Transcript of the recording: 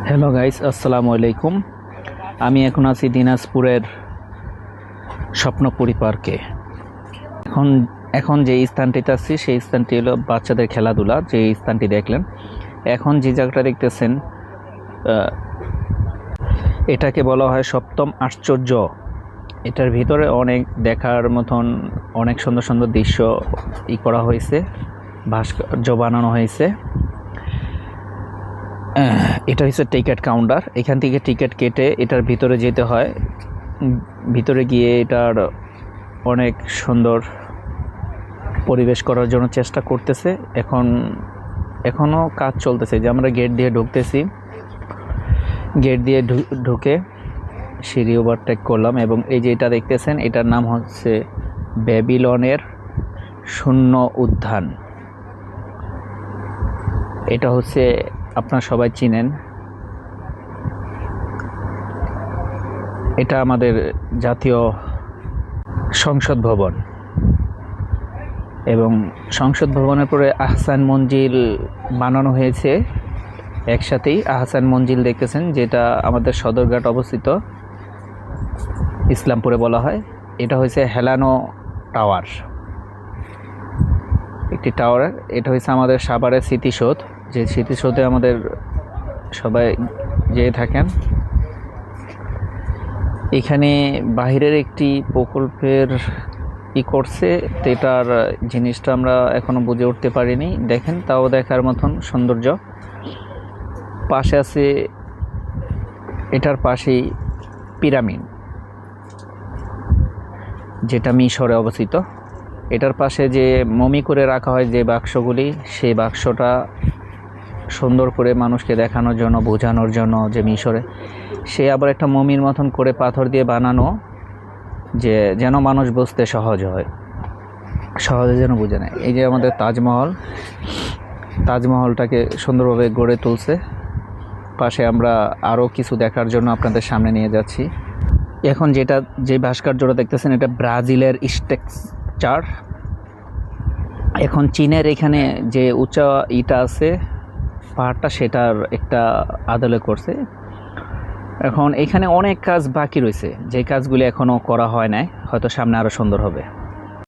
Hello guys, আসসালামু আলাইকুম। আমি এখন আছি দিনাজপুরের স্বপ্নপুরী পার্কে। এখন এখন যে স্থানটিতে আছি সেই স্থানটি হলো বাচ্চাদের খেলাধুলা। যে স্থানটি দেখলেন, এখন যে জায়গাটা দেখতেছেন, এটাকে বলা হয় সপ্তম আশ্চর্য। এটার ভিতরে অনেক দেখার মতন অনেক সুন্দর সুন্দর দৃশ্য করা হয়েছে, ভাস্কর্য বানানো হয়েছে। এটা হচ্ছে টিকিট কাউন্টার। এখান থেকে টিকিট কেটে এটার ভিতরে যেতে হয়। ভিতরে গিয়ে এটার অনেক সুন্দর পরিবেশ করার জন্য চেষ্টা করতেছে। এখনও কাজ চলতেছে। যে আমরা গেট দিয়ে ঢুকতেছি, গেট দিয়ে ঢুকে সিঁড়ি ওভারটেক করলাম এবং এই যে এটা দেখতেছেন, এটার নাম হচ্ছে ব্যাবিলনের শূন্য উদ্যান। এটা হচ্ছে আপনারা সবাই চিনেন, এটা আমাদের জাতীয় সংসদ ভবন এবং সংসদ ভবনের পরে আহসান মঞ্জিল বানানো হয়েছে একসাথেই। আহসান মঞ্জিল দেখতেছেন, যেটা আমাদের সদরঘাট অবস্থিত, ইসলামপুরে বলা হয়। এটা হচ্ছে হেলানো টাওয়ার, একটি টাওয়ার। এটা হচ্ছে আমাদের সাভারের স্মৃতিসৌধ, যে স্মৃতিসৌধে আমাদের সবাই যেয়ে থাকেন। এখানে বাহিরের একটি প্রকল্পের করছে, তো এটার জিনিসটা আমরা এখনো বুঝে উঠতে পারিনি। দেখেন, তাও দেখার মতন সৌন্দর্য। পাশে আছে, এটার পাশেই পিরামিড, যেটা মিশরে অবস্থিত। এটার পাশে যে মমি করে রাখা হয় যে বাক্সগুলি, সেই বাক্সটা সুন্দর করে মানুষকে দেখানোর জন্য, বোঝানোর জন্য যে মিশরে সে আবার একটা মমির মতন করে পাথর দিয়ে বানানো, যে যেন মানুষ বুঝতে সহজ হয়, সহজে যেন বুঝে নেয়। এই যে আমাদের তাজমহলটাকে সুন্দরভাবে গড়ে তুলছে। পাশে আমরা আরও কিছু দেখার জন্য আপনাদের সামনে নিয়ে যাচ্ছি। এখন যে ভাস্কর্যটা দেখতেছেন, এটা ব্রাজিলের স্ট্রাকচার। এখন চীনের এখানে যে উঁচা ইটা আছে, পাহাড়টা, সেটার একটা আদলে করছে। এখন এখানে অনেক কাজ বাকি রয়েছে, যে কাজগুলি এখনও করা হয় নাই, হয়তো সামনে আরও সুন্দর হবে।